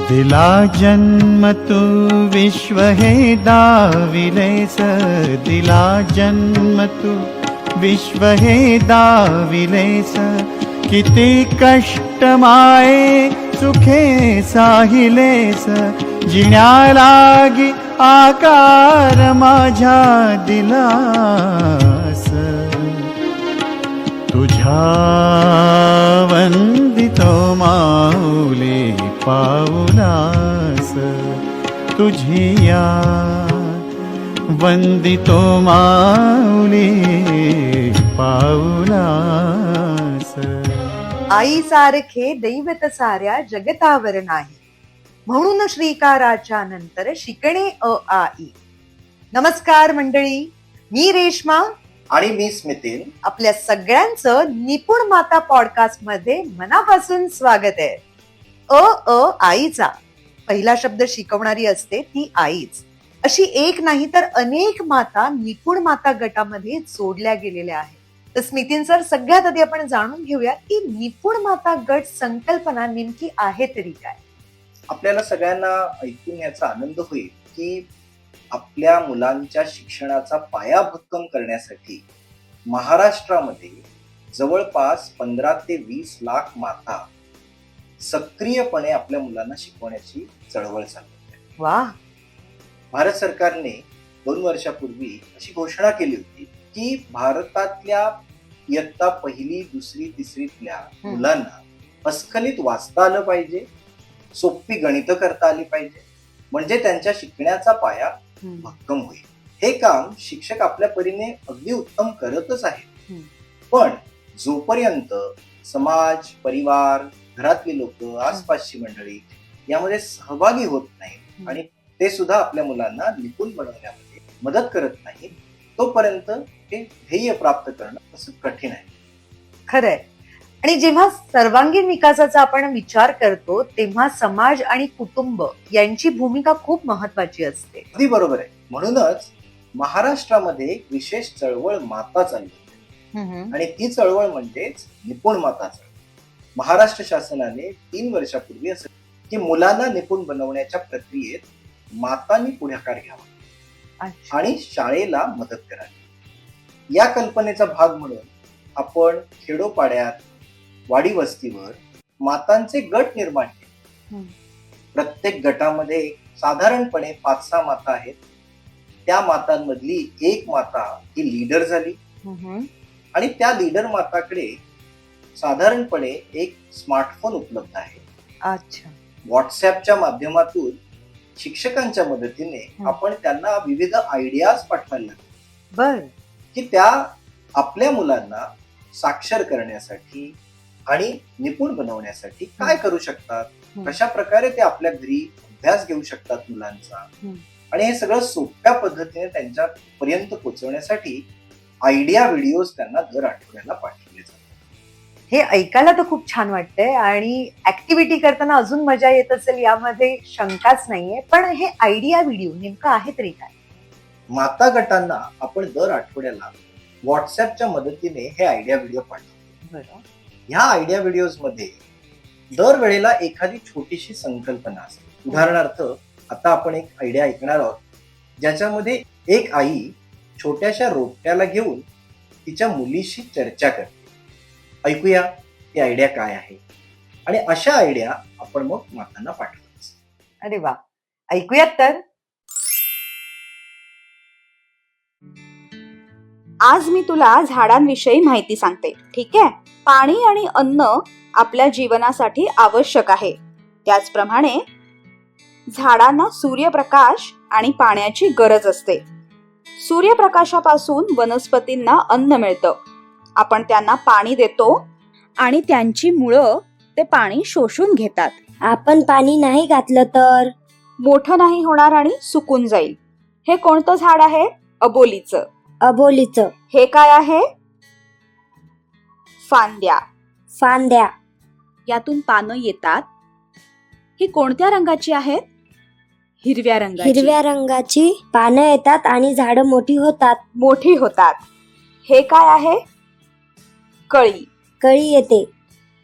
दिला जन्म तू विश्व हे दाविलेस, दिला जन्म तू विश्व हे दाविलेस. किती कष्ट माये सुखे साहिलेस, जिण्यालागी आकार माझ्या दिलास. तुझ्या वंदितो माऊली पाऊलास, तुझिया वंदितो माऊली पाऊलास. आई सारखे दैवत साऱ्या जगतावर नाही, म्हणून श्रीकाराच्या नंतर शिकणे अ आ इ. नमस्कार मंडळी, मी रेश्मा आणि मी स्मितीन. आपल्या सगळ्यांचं निपुण माता पॉडकास्ट मध्ये मनापासून स्वागत आहे. आईचा पहिला शब्द शिकवणारी असते ती आईच. अशी एक नाही तर अनेक माता निपुण माता गटामध्ये जोडल्या गेलेल्या आहेत. तर स्मितीन सर, सगळ्यात आधी आपण जाणून घेऊया की निपुण माता गट संकल्पना नेमकी आहे तरी काय. आपल्याला सगळ्यांना ऐकून याचा आनंद होईल की आपल्या मुलांच्या शिक्षणाचा पाया भक्कम करण्यासाठी महाराष्ट्रामध्ये जवळपास 15 ते 20 लाख माता सक्रियपणे आपल्या मुलांना शिकवण्याची चळवळ चालवत आहे. वा. भारत सरकारने 2 वर्षापूर्वी अशी घोषणा केली होती की भारतातल्या इयत्ता 1ली, 2री, 3रीतल्या मुलांना अस्खलित वाचता आलं पाहिजे, सोपी गणितं करता आली पाहिजे, म्हणजे त्यांच्या शिकण्याचा पाया भक्कम होईल. हे काम शिक्षक आपल्या परीने अगदी उत्तम करतच आहेत. पण जोपर्यंत समाज, परिवार, घरातली लोक, आसपासची मंडळी यामध्ये सहभागी होत नाही आणि ते सुद्धा आपल्या मुलांना निपुण बनवण्यामध्ये मदत करत नाही, तोपर्यंत हे ध्येय प्राप्त करणं असं कठीण आहे. खरंय. आणि जेव्हा सर्वांगीण विकासाचा आपण विचार करतो तेव्हा समाज आणि कुटुंब यांची भूमिका खूप महत्वाची असते. अगदी बरोबर आहे. म्हणूनच महाराष्ट्रामध्ये एक विशेष चळवळ माता चालली होती आणि ती चळवळ म्हणजेच निपुण माता चळवळ. महाराष्ट्र शासनाने 3 वर्षापूर्वी असं की मुलांना निपुण बनवण्याच्या प्रक्रियेत मातांनी पुढाकार घ्यावा आणि शाळेला मदत करावी. या कल्पनेचा भाग म्हणून आपण खेडोपाड्यात, वाडी वस्तीवर मातांचे गट निर्माण केले. प्रत्येक गटामध्ये साधारणपणे 5-6 माता आहेत. त्या मातांमधली एक माता ही लीडर झाली आणि त्या लीडर माताकडे साधारणपणे एक स्मार्टफोन उपलब्ध आहे. अच्छा. व्हॉट्सअपच्या माध्यमातून शिक्षकांच्या मदतीने आपण त्यांना विविध आयडियाज पाठवायला लागतो. बर. की त्या आपल्या मुलांना साक्षर करण्यासाठी आणि निपुण बनवण्यासाठी काय करू शकतात, कशा प्रकारे ते आपल्या घरी अभ्यास घेऊ शकतात मुलांचा, आणि हे सगळं सोप्या पद्धतीने त्यांच्या पर्यंत पोहोचवण्यासाठी आयडिया व्हिडिओज त्यांना दर आठवड्याला पाठवले जातात. हे ऐकायला तर खूप छान वाटतंय आणि ऍक्टिव्हिटी करताना अजून मजा येत असेल यामध्ये शंकाच नाहीये. पण हे आयडिया व्हिडिओ नेमकं आहे तरी काय. माता गटांना आपण दर आठवड्याला व्हॉट्सअपच्या मदतीने हे आयडिया व्हिडिओ पाठवतो. ह्या आयडिया व्हिडिओज मध्ये दरवेळेला एखादी छोटीशी संकल्पना असते. उदाहरणार्थ, आता आपण एक आयडिया ऐकणार आहोत ज्याच्यामध्ये एक आई छोट्याशा रोपट्याला घेऊन तिच्या मुलीशी चर्चा करते. ऐकूया ती आयडिया काय आहे आणि अशा आयडिया आपण मग मातांना पाठवतो. अरे वा, ऐकूयात तर. आज मी तुला झाडांविषयी माहिती सांगते, ठीक आहे. पाणी आणि अन्न आपल्या जीवनासाठी आवश्यक आहे. त्याचप्रमाणे झाडांना सूर्यप्रकाश आणि पाण्याची गरज असते. सूर्यप्रकाशापासून वनस्पतींना अन्न मिळतं. आपण त्यांना पाणी देतो आणि त्यांची मुळं ते पाणी शोषून घेतात. आपण पाणी नाही घातलं तर मोठं नाही होणार आणि सुकून जाईल. हे कोणतं झाड आहे? अबोलीचं. अबोलीचं. हे काय आहे? फांद्या. फांद्या. यातून पानं येतात. ही कोणत्या रंगाची आहेत? हिरव्या रंगाची. हिरव्या रंगाची पानं येतात आणि झाडं मोठी होतात. हे काय आहे? कळी. कळी येते.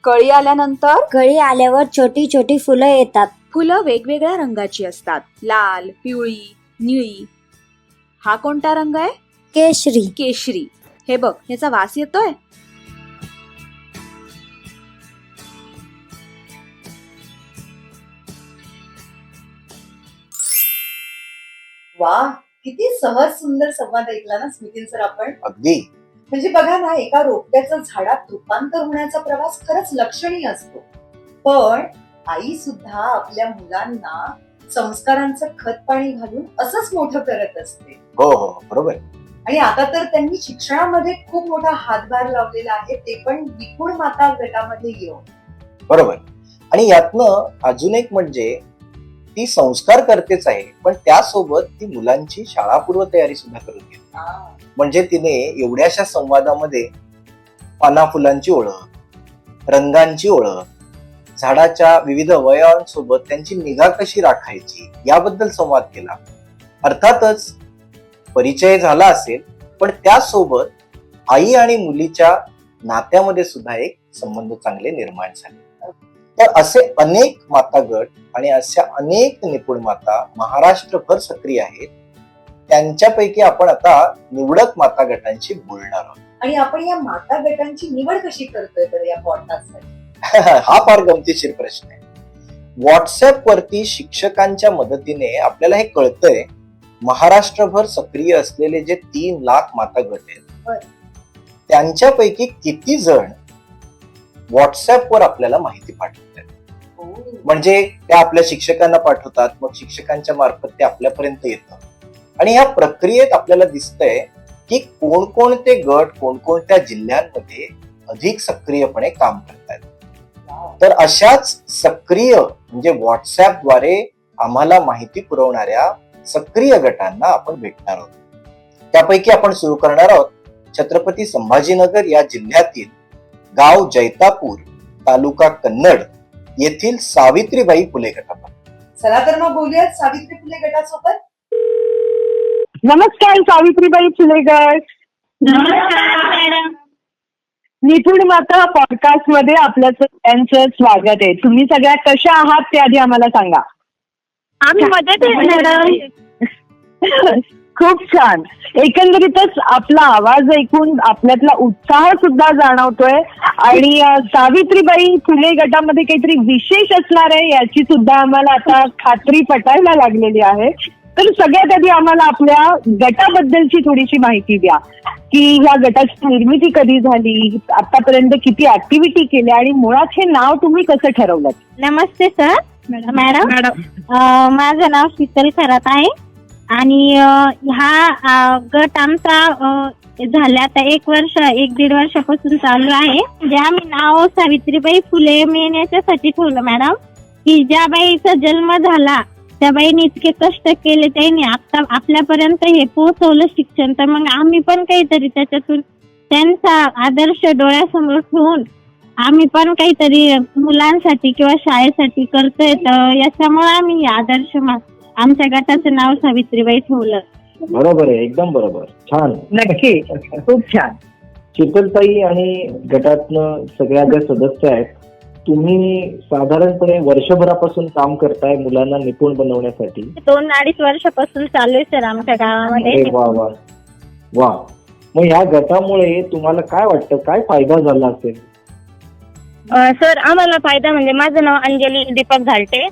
कळी आल्यानंतर कळी आल्यावर छोटी छोटी फुलं येतात. फुलं वेगवेगळ्या रंगाची असतात, लाल, पिवळी, निळी. हा कोणता रंग आहे? केशरी. केशरी. हे बघ, ह्याचा वास येतोय. वा, किती सहज सुंदर संवाद ऐकला ना स्मितीन सर आपण. अगदी. म्हणजे बघा ना, एका रोपट्याचं झाडात रूपांतर होण्याचा प्रवास खरंच लक्षणीय असतो. पण आई सुद्धा आपल्या मुलांना संस्कारांचं खत पाणी घालून असंच मोठं करत असते. हो हो बरोबर. आणि आता तर त्यांनी शिक्षणामध्ये खूप मोठा हातभार लावलेला आहे, ते पण निपुण माता गटामध्ये येऊन. बरोबर. आणि यातनं अजून एक म्हणजे ती संस्कार करतेच आहे, पण त्यासोबत ती मुलांची शाळापूर्व तयारी सुद्धा करून घेते. म्हणजे तिने एवढ्याशा संवादामध्ये पाना फुलांची ओळख, रंगांची ओळख, झाडाच्या विविध अवयवांसोबत त्यांची निगा कशी राखायची याबद्दल संवाद केला. अर्थातच परिचय झाला असेल, पण त्यासोबत आई आणि मुलीच्या नात्यामध्ये सुद्धा एक संबंध चांगले निर्माण झाले. तर असे अनेक माता गट आणि अशा अनेक निपुण माता महाराष्ट्रभर सक्रिय आहेत. त्यांच्यापैकी आपण आता निवडक माता गटांशी बोलणार आहोत. आणि आपण या माता गटांची निवड कशी करतोय तर या पॉडकास्टसाठी? हा फार गमतीशीर प्रश्न आहे. व्हॉट्सअप वरती शिक्षकांच्या मदतीने आपल्याला हे कळतंय, महाराष्ट्रभर सक्रिय असलेले जे 3 लाख माता गट आहेत त्यांच्यापैकी किती जण व्हॉट्सअप वर आपल्याला माहिती पाठवतात. म्हणजे त्या आपल्या शिक्षकांना पाठवतात, मग शिक्षकांच्या मार्फत ते आपल्यापर्यंत येतं. आणि या प्रक्रियेत आपल्याला दिसतंय की कोणकोणते गट कोणकोणत्या जिल्ह्यांमध्ये अधिक सक्रियपणे काम करतात. तर अशाच सक्रिय म्हणजे व्हॉट्सअपद्वारे आम्हाला माहिती पुरवणाऱ्या सक्रिय गटांना आपण भेटणार आहोत. त्यापैकी आपण सुरू करणार आहोत छत्रपती संभाजीनगर या जिल्ह्यातील गाव जैतापूर, तालुका कन्नड येथील सावित्रीबाई फुले गटापासून. चला तर मग बोलूयात सावित्री फुले गटासोबत. नमस्कार सावित्रीबाई फुले गट. निपुण माता पॉडकास्ट मध्ये आपलं सगळ्यांचं स्वागत आहे. तुम्ही सगळ्या कशा आहात ते आधी आम्हाला सांगा. आम्ही मजेत आहे मॅडम. खूप छान. एकंदरीतच आपला आवाज ऐकून आपल्यातला उत्साह सुद्धा जाणवतोय. आणि सावित्रीबाई फुले गटामध्ये काहीतरी विशेष असणार आहे याची सुद्धा आम्हाला आता खात्री पटायला लागलेली आहे. तर सगळ्यात आधी आम्हाला आपल्या गटाबद्दलची थोडीशी माहिती द्या की ह्या गटाची निर्मिती कधी झाली, आतापर्यंत किती ऍक्टिव्हिटी केल्या आणि मुळात हे नाव तुम्ही कसं ठरवलं? नमस्ते सर. मॅडम, माझं नाव शीतल खरात आहे आणि हा गट आमचा झाला आता 1-1.5 वर्षापासून चालू आहे. जे आम्ही नाव सावित्रीबाई फुले मेन याच्यासाठी ठेवलं मॅडम, की ज्या बाईचा जन्म झाला त्या बाईने इतके कष्ट केले, त्यांनी आता आपल्यापर्यंत हे पोहोचवलं शिक्षण. तर मग आम्ही पण काहीतरी त्याच्यातून त्यांचा आदर्श डोळ्यासमोर ठेवून आम्ही पण काहीतरी मुलांसाठी किंवा शाळेसाठी करतोय. तर याच्यामुळे आम्ही आदर्श आमच्या गटाचं नाव सावित्रीबाई ठेवलं. बरोबर आहे, एकदम बरोबर. छान, नक्की, खूप छान. शीतलताई आणि गटातनं सगळ्या ज्या सदस्य आहेत, तुम्ही साधारणपणे वर्षभरापासून काम करताय मुलांना निपुण बनवण्यासाठी. 2-2.5 वर्षापासून चालू आहे सर आमच्या गावामध्ये. वा वा वा. मग ह्या गटामुळे तुम्हाला काय वाटतं, काय फायदा झाला असेल? सर आम्हाला फायदा म्हणजे माझं नाव अंजली दीपक झालटे.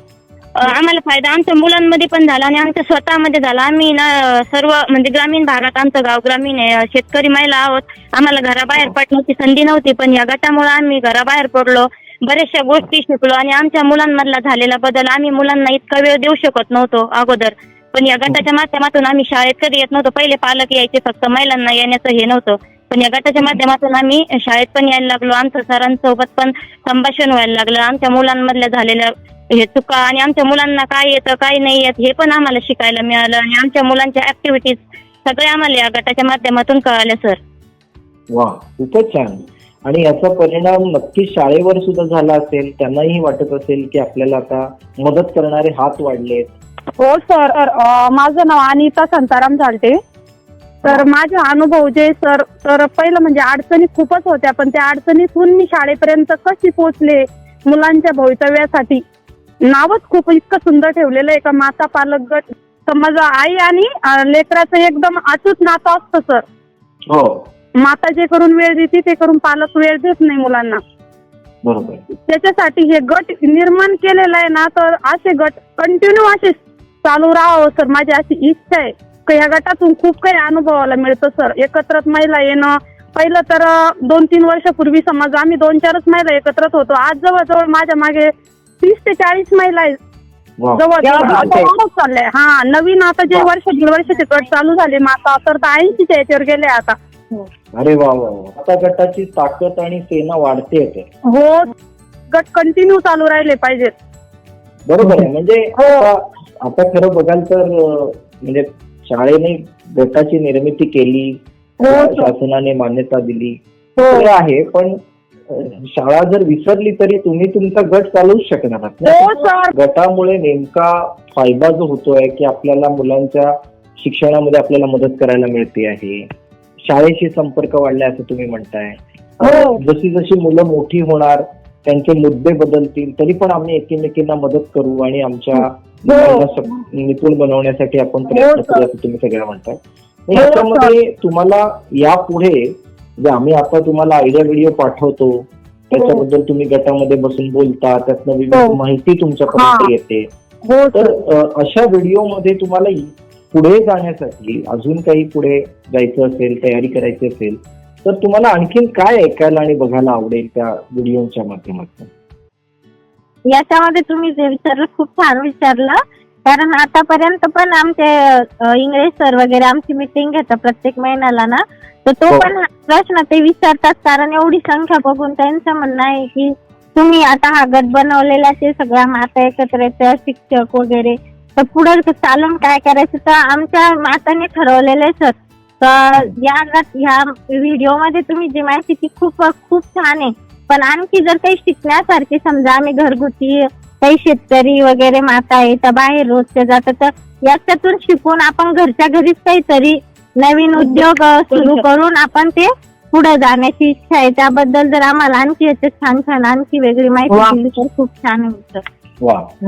आम्हाला फायदा आमच्या मुलांमध्ये पण झाला आणि आमच्या स्वतःमध्ये झाला. आम्ही ना सर्व म्हणजे ग्रामीण भागात, आमचं गाव ग्रामीण आहे, शेतकरी महिला आहोत. आम्हाला घराबाहेर पडण्याची संधी नव्हती, पण या गटामुळे आम्ही घराबाहेर पडलो, बऱ्याचशा गोष्टी शिकलो आणि आमच्या मुलांमधला झालेला बदल. आम्ही मुलांना इतका वेळ देऊ शकत नव्हतो अगोदर, पण या गटाच्या माध्यमातून आम्ही शाळेत कधी येत नव्हतो. पहिले पालक यायचे, फक्त महिलांना येण्याचं हे नव्हतं. पण या गटाच्या माध्यमातून आम्ही शाळेत पण यायला लागलो. आमचं सरांसोबत पण संभाषण व्हायला लागलं. आमच्या मुलांमधल्या झालेल्या हे चुका आणि आमच्या मुलांना काय येतं काय नाही येत हे पण आम्हाला शिकायला मिळालं. आणि आमच्या मुलांच्या ऍक्टिव्हिटीज सगळे आम्हाला या गटाच्या माध्यमातून कळाल्या सर. वा, खूपच छान. आणि याचा परिणाम नक्की शाळेवर सुद्धा झाला असेल, त्यांनाही वाटत असेल की आपल्याला आता मदत करणारे हात वाढलेत. हो सर, माझं नाव अनिता संताराम झालटे. तर माझे अनुभव जे सर, तर पहिलं म्हणजे अडचणी खूपच होत्या, पण त्या अडचणीतून मी शाळेपर्यंत कशी पोहोचले मुलांच्या भवितव्यासाठी नावच खूप इतकं सुंदर ठेवलेलं आहे का माता पालक गट. तर माझा आई आणि लेकराचं एकदम अचूक नातं असतं सर. हो माता जे करून वेळ देते ते करून पालक वेळ देत नाही मुलांना. बरोबर. त्याच्यासाठी हे गट निर्माण केलेलं आहे ना, तर असे गट कंटिन्यू असे चालू राहावं सर, माझी अशी इच्छा आहे. ह्या गटातून खूप काही अनुभवायला मिळतं सर. एकत्र महिला येणं, पहिलं तर 2-3 वर्षापूर्वी समज आम्ही 2-4च महिला एकत्रच होतो. आज जवळजवळ माझ्या मागे 30 ते 40 महिला आहेत जवळ चाललंय. हा नवीन आता जे दीड वर्षाचे गट चालू झाले माता, तर 80च्या याच्यावर गेले आता. अरे वा वा. आता गटाची ताकद आणि सेना वाढते. हो, गट कंटिन्यू चालू राहिले पाहिजेत. बरोबर आहे. म्हणजे आता खरं बघाल तर म्हणजे शाळेने गटाची निर्मिती केली, शासनाने मान्यता दिली ते आहे, पण शाळा जर विसरली तरी तुम्ही तुमचा गट चालूच शकणार नाही. गटामुळे नेमका फायदा जो होतोय की आपल्याला मुलांच्या शिक्षणामध्ये आपल्याला मदत करायला मिळते आहे, शाळेशी संपर्क वाढलाय असं तुम्ही म्हणताय. जशी जशी मुलं मोठी होणार त्यांचे मुद्दे बदलतील तरी पण आम्ही एकमेकींना मदत करू आणि आमच्या निपुण बनवण्यासाठी आपण प्रयत्न करू असं तुम्ही सगळं म्हणताय. याच्यामध्ये तुम्हाला यापुढे जे आम्ही आता तुम्हाला आयडिया व्हिडिओ पाठवतो त्याच्याबद्दल तुम्ही गटामध्ये बसून बोलता, त्यातनं विविध माहिती तुमच्यापर्यंत येते, तर अशा व्हिडिओमध्ये तुम्हाला पुढे जाण्यासाठी अजून काही पुढे जायचं असेल, तयारी करायची असेल तर तुम्हाला आणखीन काय ऐकायला आणि बघायला आवडेल त्या व्हिडिओच्या माध्यमातून? याच्यामध्ये तुम्ही जे विचारलं खूप छान विचारलं. कारण आतापर्यंत पण आमचे इंग्रज सर वगैरे आमची मिटिंग घेतात प्रत्येक महिन्याला ना, तर तो पण प्रश्न ते विचारतात. कारण एवढी संख्या बघून त्यांचं म्हणणं आहे की तुम्ही आता हा गट बनवलेला ते सगळ्या माता एकत्र येतात, शिक्षक वगैरे, तर पुढे चालून काय करायचं. तर आमच्या माताने ठरवलेलं आहे सर. तर ह्या व्हिडिओ मध्ये तुम्ही जी माहिती ती खूप खूप छान आहे. पण आणखी जर काही शिकण्यासारखे समजा आम्ही घरगुती काही शेतकरी वगैरे माता आहे तर बाहेर रोजच्या जातात, तर याच्यातून शिकून आपण घरच्या घरीच काहीतरी नवीन उद्योग सुरू करून आपण ते पुढे जाण्याची इच्छा आहे. त्याबद्दल जर आम्हाला आणखी याच्यात छान छान आणखी वेगळी माहिती दिली तर खूप छान होतं.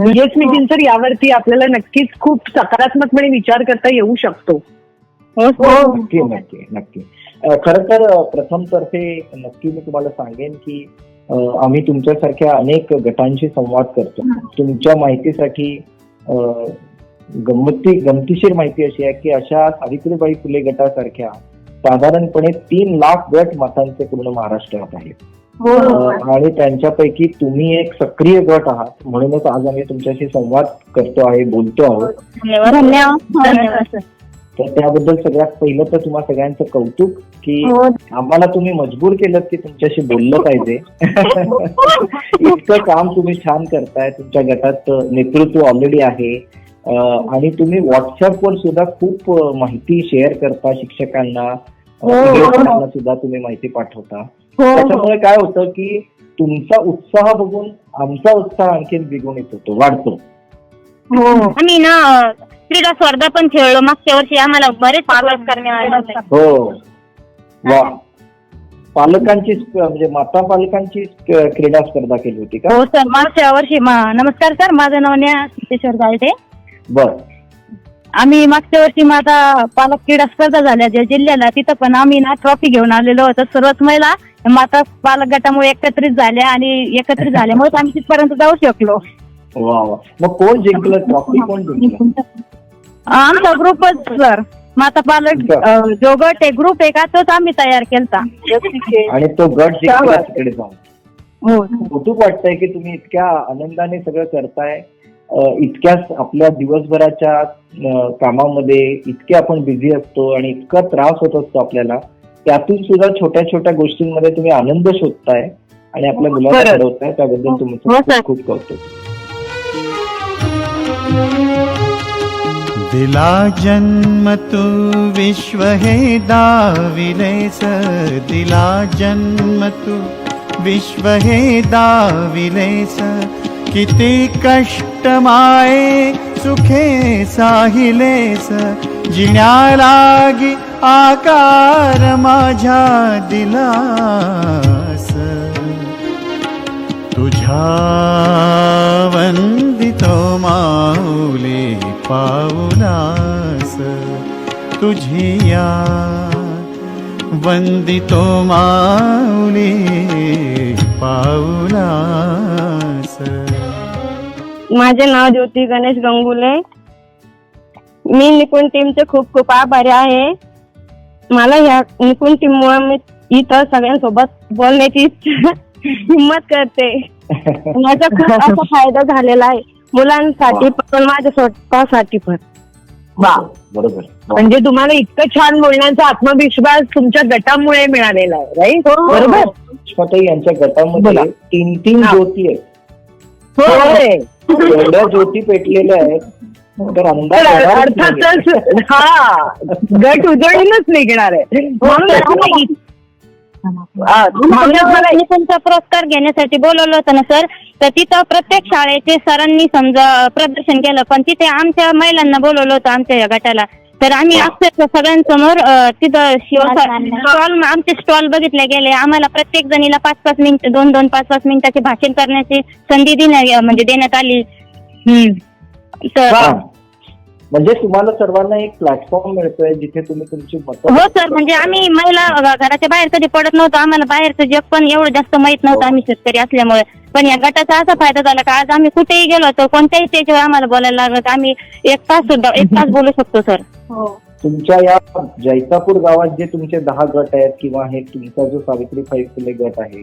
येस नितीन सर, यावरती आपल्याला नक्कीच खूप सकारात्मकपणे विचार करता येऊ शकतो. नक्की नक्की नक्की. खरं तर प्रथम तर्फे नक्की मी तुम्हाला सांगेन की आम्ही तुमच्यासारख्या अनेक गटांशी संवाद करतो. तुमच्या माहितीसाठी गमतीशीर माहिती अशी आहे की अशा सावित्रीबाई फुले गटासारख्या साधारणपणे 3 लाख गट मतांचे पूर्ण महाराष्ट्रात आहेत. आणि त्यांच्यापैकी तुम्ही एक सक्रिय गट आहात, म्हणूनच आज आम्ही तुमच्याशी संवाद करतो आहे, बोलतो आहोत. धन्यवाद. तर त्याबद्दल सगळ्यात पहिलं तर तुम्हा सगळ्यांचं कौतुक की आम्हाला तुम्ही मजबूर केलं की तुमच्याशी बोललं पाहिजे. इतकं काम तुम्ही छान करताय. तुमच्या गटात नेतृत्व ऑलरेडी आहे आणि तुम्ही व्हॉट्सअपवर सुद्धा खूप माहिती शेअर करता, शिक्षकांना सुद्धा तुम्ही माहिती पाठवता. त्याच्यामुळे काय होतं की तुमचा उत्साह बघून आमचा उत्साह आणखीन द्विगुणित होतो, वाढतो. आम्ही ना क्रीडा स्पर्धा पण खेळलो मागच्या वर्षी, आम्हाला बरेच पुरस्कार मिळाले. हो वा. पालकांची म्हणजे माता पालकांची क्रीडा स्पर्धा केली होती का? हो सर, मागच्या वर्षी. नमस्कार सर, माझं नाव नेहा सिद्धेश्वर गालटे. बर. आम्ही मागच्या वर्षी माता पालक क्रीडा स्पर्धा झाल्या ज्या जिल्ह्याला, तिथं पण आम्ही ना ट्रॉफी घेऊन आलेलो होतो. सर्वच महिला माता पालक गटामुळे एकत्रित झाल्या आणि एकत्रित झाल्यामुळे आम्ही तिथपर्यंत जाऊ शकलो. वा वा. मग कोण जिंकलं? ट्रॉफी कोण जिंकलं? आमचा ग्रुपच सर. माता पालक जो गट आहे, ग्रुप आहे का, तोच आम्ही तयार केलता. आणि तो गट जिंकला तिकडे जाऊन. कौतुक वाटतंय की तुम्ही इतक्या आनंदाने सगळं करताय. इतक्या आपल्या दिवसभराच्या कामामध्ये इतके आपण बिझी असतो आणि इतका त्रास होत असतो आपल्याला, त्यातून सुद्धा छोट्या छोट्या गोष्टींमध्ये तुम्ही आनंद शोधताय आणि आपल्या मुलाला घडवताय. त्याबद्दल तुमचं खूप खूप कौतुक. दिला जन्म तू विश्व हे दाविलेस, दिला जन्म तू विश्व हे दाविलेस. किती कष्ट माये सुखे साहिलेस, जिण्या लागी आकार माझ्या दिलास. तुझ्या वंदे वंदितो माऊली पाऊलास तुझिया, वंदितो माऊली पाऊलास. माझे नाव ज्योती गणेश गंगुले. मी निपुण टीमचे खूप खूप आभारी आहे. मला ह्या निपुण टीममुळे मी इथं सगळ्यांसोबत बोलण्याची हिंमत करते. माझा खूप असा फायदा झालेला आहे, मुलांसाठी पण माझ्या स्वतःसाठी पण. वा, बरोबर. म्हणजे तुम्हाला इतकं छान बोलण्याचा आत्मविश्वास तुमच्या गटामुळे मिळालेला आहे, राईट? बरोबर. पुष्पाताई यांच्या गटामध्ये 3 ज्योती आहेत. होय. एवढ्या ज्योती पेटलेल्या आहेत तर अंदाज येणारच नाहीये. अर्थातच हा गट उजळूनच निघणार आहे. मला निपुणचा पुरस्कार घेण्यासाठी बोलवलं होतं ना सर, तर तिथं प्रत्येक शाळेचे सरांनी समजा प्रदर्शन केलं, पण तिथे आमच्या महिलांना बोलवलं होतं आमच्या या गटाला. तर आम्ही अक्षरशः सगळ्यांसमोर तिथं स्टॉल, आमचे स्टॉल बघितले गेले. आम्हाला प्रत्येक जणीला 5-5 मिनिट 2-2 5-5 मिनिटाचे भाषण करण्याची संधी देण्यात आली. तर म्हणजे तुम्हाला सर्वांना एक प्लॅटफॉर्म मिळतोय जिथे तुम्ही तुमची मतं. हो सर, म्हणजे आम्ही महिला घराच्या बाहेर कधी पडत नव्हतो. आम्हाला बाहेरचं जग पण एवढं जास्त माहित नव्हतं आम्ही शेतकरी असल्यामुळे. पण या गटाचा असा फायदा झाला का आज आम्ही कुठेही गेलो तर कोणत्याही स्टेजवर आम्हाला बोलायला लागलं तर आम्ही 1 तास बोलू शकतो सर. तुमच्या या जैतापूर गावात जे तुमचे 10 गट आहेत किंवा हे तुमचा जो सावित्रीबाई फुले गट आहे,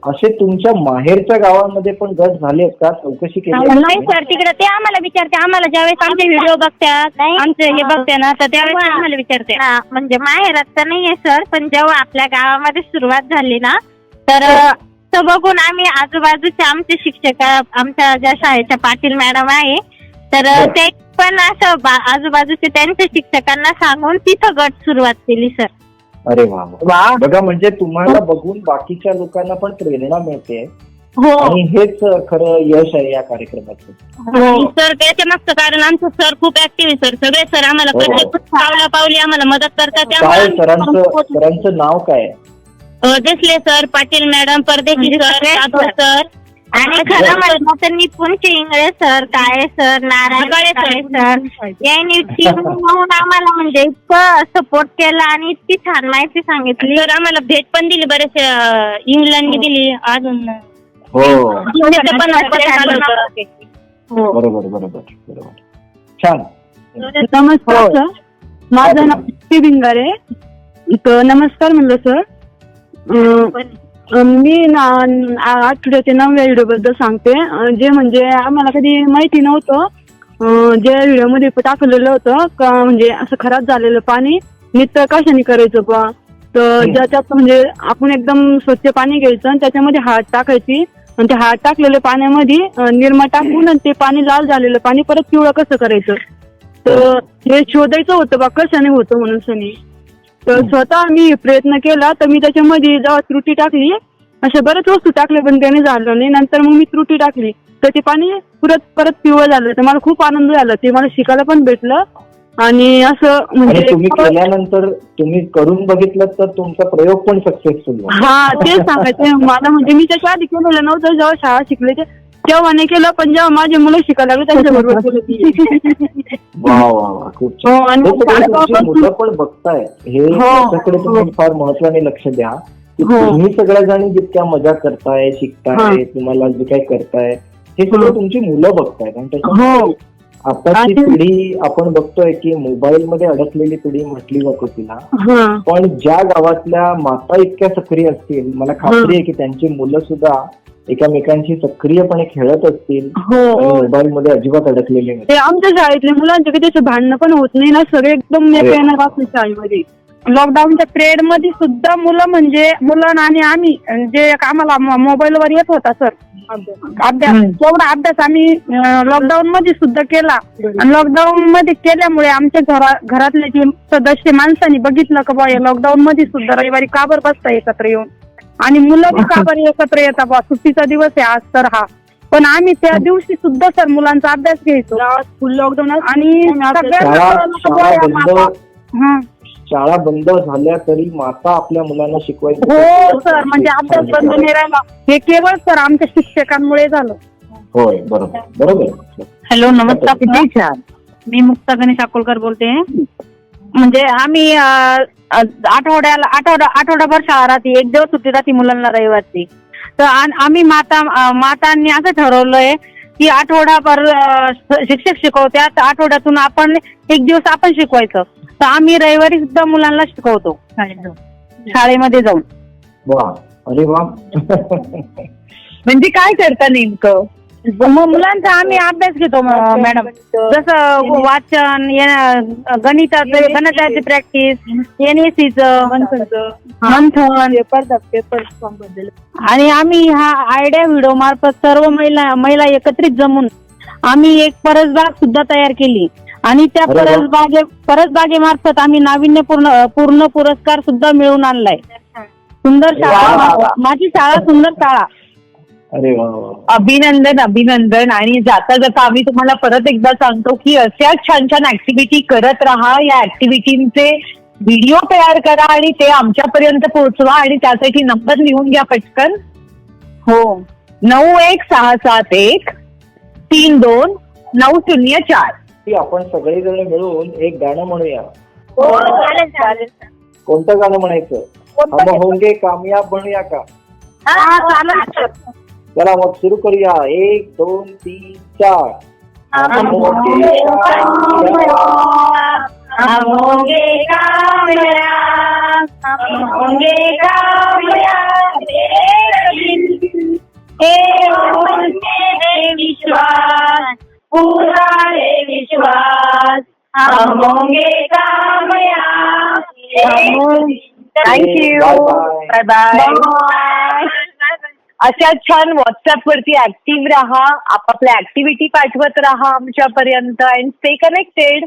असे तुमच्या माहेरच्या गावांमध्ये पण गट झाले आहेत का? चौकशी केली? नाही सर, तिकडे ते आम्हाला विचारते. आम्हाला ज्यावेळेस आमचे व्हिडिओ बघतात, आमचे हे बघते ना, तर त्यावेळेस आम्हाला विचारते. म्हणजे माहेरात तर नाहीये सर, पण जेव्हा आपल्या गावामध्ये सुरुवात झाली ना, तर बघून आम्ही आजूबाजूचे आमचे शिक्षक, आमच्या ज्या शाळेच्या पाटील मॅडम आहे, तर ते पण असं आजूबाजूचे त्यांच्या शिक्षकांना सांगून तिथं गट सुरुवात केली सर. अरे वा, बघा म्हणजे तुम्हाला बघून बाकीच्या लोकांना पण प्रेरणा मिळते. आणि हेच खरं यश आहे या कार्यक्रमाचं. सर त्याच्या मागचं कारण आमचं सर खूप ऍक्टिव्ह आहे सर. सगळे सर आम्हाला प्रत्येक पावली आम्हाला मदत करतात. काय सरांचं नाव काय? देसले सर, पाटील मॅडम, परदेशी सर, जाधव सर, आणि खरं म्हणलं तर निपुणचे इंगळे सर, काळे सर, नारायण सर यांनी टीम म्हणून आम्हाला म्हणजे इतकं सपोर्ट केला आणि इतकी छान माहिती सांगितली. सर आम्हाला भेट पण दिली, बरेचसे इंग्लंडने दिली. अजून बरोबर छान. नमस्कार सर, माझं नाव भिंगारे. नमस्कार म्हणलं सर. मी आठवड्याच्या 9व्या व्हिडिओ बद्दल सांगते. जे म्हणजे आम्हाला कधी माहिती नव्हतं, ज्या व्हिडिओमध्ये टाकलेलं होतं का म्हणजे असं खराब झालेलं पाणी नित्य कशाने करायचं बा. तर ज्याच्यात म्हणजे आपण एकदम स्वच्छ पाणी घ्यायचं आणि त्याच्यामध्ये हळद टाकायची आणि ते हळद टाकलेल्या पाण्यामध्ये निरमा टाकून आणि ते पाणी लाल झालेलं पाणी परत पिवळं कसं करायचं, तर हे शोधायचं होतं बा कशाने होतं म्हणून सनी. तर स्वतः मी प्रयत्न केला. तर मी त्याच्यामध्ये जेव्हा त्रुटी टाकली, अशा बऱ्याच वस्तू टाकल्या पण त्याने झालं नाही. नंतर मग मी त्रुटी टाकली तर ते पाणी परत पिवळं झालं. तर मला खूप आनंद झाला, ते मला शिकायला पण भेटलं. आणि असं म्हणजे तुम्ही केल्यानंतर तुम्ही करून बघितलं तर तुमचा प्रयोग पण सक्सेसफुल झाला. हा, तेच सांगायचं मला. म्हणजे मी त्याच्या आधी केलेलं नव्हतं, जेव्हा शाळा शिकले तेव्हा नाही केलं, पण जेव्हा माझे मुलं शिकायला लागले त्यांच्याबरोबर केलं. वा, खूप छान. तुमची मुलं पण बघताय हे, त्याच्याकडे तुम्ही फार महत्वाने लक्ष द्या की तुम्ही सगळ्या जणी जितक्या मजा करताय, शिकताय, तुम्हाला जे काही करताय हे सगळं तुमची मुलं बघतायत. आणि त्याच्यामुळे आताची पिढी आपण बघतोय की मोबाईल मध्ये अडकलेली पिढी म्हटली जाते तिला, पण ज्या गावातल्या माता इतक्या सक्रिय असतील, मला खात्री आहे की त्यांची मुलं सुद्धा एकामेकांशी सक्रियपणे खेळत असतील, मोबाईल मध्ये अजिबात अडकलेले नाही. आमच्या शाळेतल्या मुलांचे कधी असं भांडणं पण होत नाही ना, सगळे एकदम येणार असतील शाळेमध्ये. लॉकडाऊनच्या पिरियड मध्ये सुद्धा मुलं आणि आम्ही जे आम्हाला मोबाईलवर येत होता सर अभ्यास, तेवढा अभ्यास आम्ही लॉकडाऊन मध्ये सुद्धा केला. आणि लॉकडाऊन मध्ये केल्यामुळे आमच्या घरातले जे सदस्य माणसांनी बघितलं का बा लॉकडाऊन मध्ये सुद्धा रविवारी का बरं बसता एकत्र येऊन, आणि मुलं बी का बरं एकत्र येतात बा, सुट्टीचा दिवस आहे आज तर हा. पण आम्ही त्या दिवशी सुद्धा सर मुलांचा अभ्यास घ्यायचो फुल लॉकडाऊन. आणि शाळा बंद झाल्या तरी माता आपल्या मुलांना शिकवायची. हो सर, म्हणजे अभ्यास बंद नाही राहिला. हे केवळ सर आमच्या शिक्षकांमुळे झालं. होय, बरोबर बरोबर. हॅलो, नमस्कार. किती छान. मी मुक्ता गणेश अकोलकर बोलते. म्हणजे आम्ही आठवडाभर शाळा राहते, एक दिवस सुट्टी राहते मुलांना रविवारची. तर आम्ही मातांनी असं ठरवलंय की आठवडाभर शिक्षक शिकवत्यात, आठवड्यातून आपण एक दिवस आपण शिकवायचं. तर आम्ही रविवारी सुद्धा मुलांना शिकवतो शाळेमध्ये जाऊन. वा, अरे वा. म्हणजे काय करता नेमकं? मग मुलांचा आम्ही अभ्यास घेतो मॅडम. जसं वाचन, गणिताची प्रॅक्टिस, NSCचं मंथन, आणि आम्ही हा आयडिया व्हिडिओ मार्फत सर्व महिला एकत्रित जमून आम्ही एक परसबाग सुद्धा तयार केली. आणि त्या परसबागेमार्फत आम्ही नाविन्यपूर्ण पुरस्कार सुद्धा मिळवून आणलाय. सुंदर शाळा, माझी शाळा सुंदर शाळा. अरे वा. अभिनंदन अभिनंदन. आणि जाता जाता आम्ही तुम्हाला परत एकदा सांगतो की अशा छान छान ऍक्टिव्हिटी करत राहा. या ऍक्टिव्हिटींचे व्हिडिओ तयार करा आणि ते आमच्यापर्यंत पोहोचवा. आणि त्यासाठी नंबर लिहून घ्या पटकन. हो, 9167132904. आपण सगळेजण मिळून एक गाणं म्हणूया. चालेल. कोणतं गाणं म्हणायचं? हम होंगे कामयाब बनूया का? चालेल. चला मग सुरू करूया. 1 2 3 4. हम होंगे कामयाब, हम होंगे कामयाब, हम होंगे कामयाब, हे उनसे विश्वास, पूरा है विश्वास, हम होंगे कामयाब. थँक्यू. Bye bye bye. अशा छान व्हॉट्सअप वरती ऍक्टिव्ह राहा. आपापल्या ऍक्टिव्हिटी पाठवत राहा आमच्यापर्यंत. And stay connected.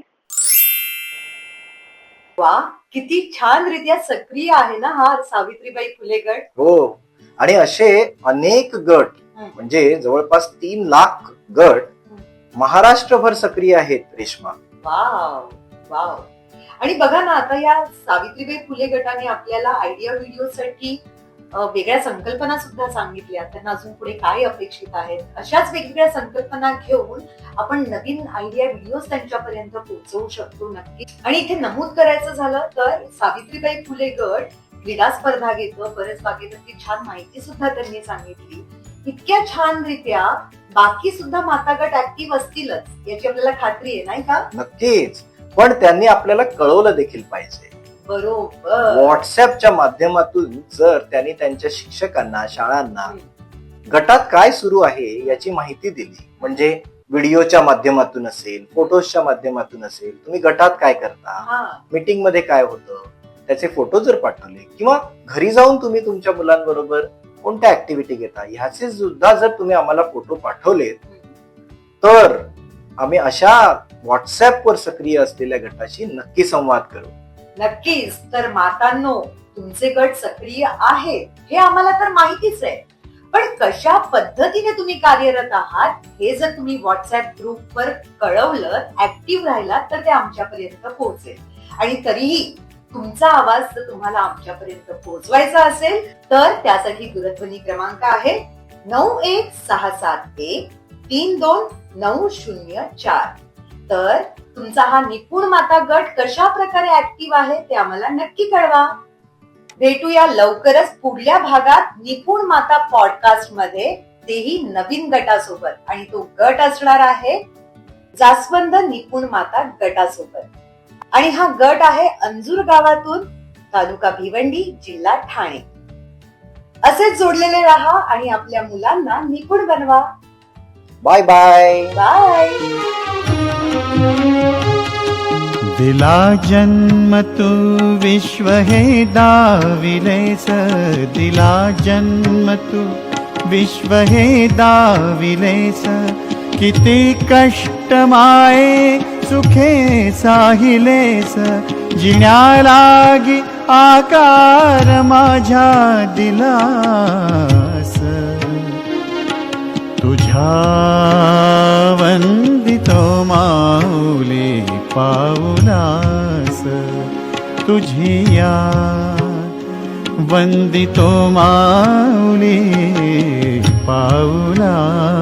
वा, किती छान रित्या सक्रिय आहे ना हा सावित्रीबाई फुले गट. हो, आणि असे अनेक गट, म्हणजे जवळपास 3 लाख गट महाराष्ट्रभर सक्रिय आहेत रेश्मा. Wow wow. आणि बघा ना, आता या सावित्रीबाई फुले गटाने आपल्याला आयडिया व्हिडिओसाठी वेगळ्या संकल्पना सुद्धा सांगितल्या. त्यांना अजून पुढे काय अपेक्षित आहेत, अशाच वेगवेगळ्या संकल्पना घेऊन आपण नवीन आयडिया व्हिडिओ त्यांच्यापर्यंत पोहोचवू शकतो नक्की. आणि इथे नमूद करायचं झालं तर सावित्रीबाई फुले गट क्रीडा स्पर्धा घेतो, परसबागेवरती छान माहिती सुद्धा त्यांनी सांगितली. इतक्या छान रित्या बाकी सुद्धा माता गट ऍक्टिव्ह असतीलच याची आपल्याला खात्री आहे, नाही का? नक्कीच. पण त्यांनी आपल्याला कळवलं देखील पाहिजे. बरोबर. व्हॉट्सअपच्या माध्यमातून जर त्यांनी त्यांच्या शिक्षकांना, शाळांना गटात काय सुरू आहे याची माहिती दिली, म्हणजे व्हिडिओच्या माध्यमातून असेल, फोटोजच्या माध्यमातून असेल, तुम्ही गटात काय करता, मीटिंग मध्ये काय होतं, त्याचे फोटो जर पाठवले, किंवा घरी जाऊन तुम्ही तुमच्या मुलांबरोबर कोणत्या ऍक्टिव्हिटी घेता ह्याचे सुद्धा जर तुम्ही आम्हाला फोटो पाठवलेत, तर आम्ही अशा व्हॉट्सअपवर सक्रिय असलेल्या गटाशी नक्की संवाद करू. नक्कीच. तर मातांनो, तुमचे गट सक्रिय आहेत हे आम्हाला तर माहितीच आहे, पण कशा पद्धतीने तुम्ही कार्यरत आहात हे जर तुम्ही व्हॉट्सअप ग्रुपवर कळवलं, ऍक्टिव्ह राहिला, तर ते आमच्यापर्यंत पोहोचेल. आणि तरीही तुमचा आवाज जर तुम्हाला आमच्यापर्यंत पोहोचवायचा असेल तर त्यासाठी दूरध्वनी क्रमांक आहे 9167132904. तर तुमचा हा निपुण माता गट कशा प्रकारे ऍक्टिव्ह आहे ते आम्हाला नक्की कळवा. भेटूया लवकरच पुढल्या भागात निपुण माता पॉडकास्ट मध्ये, तेही नवीन गटासोबत. आणि तो गट असणार आहे जास्वंद निपुण माता गटासोबत. आणि हा गट आहे अंजूर गावातून, तालुका भिवंडी, जिल्हा ठाणे. असेच जोडलेले राहा आणि आपल्या मुलांना निपुण बनवा. Bye bye bye. दिला जन्म तू विश्व हे दाविलेस, दिला जन्म तू विश्व हे दाविलेस. किती कष्ट माये सुखे साहिलेस, जिण्यालागी आकार माझ्या दिलास. तुझ्या वंदितो माऊली पाऊलास, तुझिया वंदितो माऊली पाऊलास.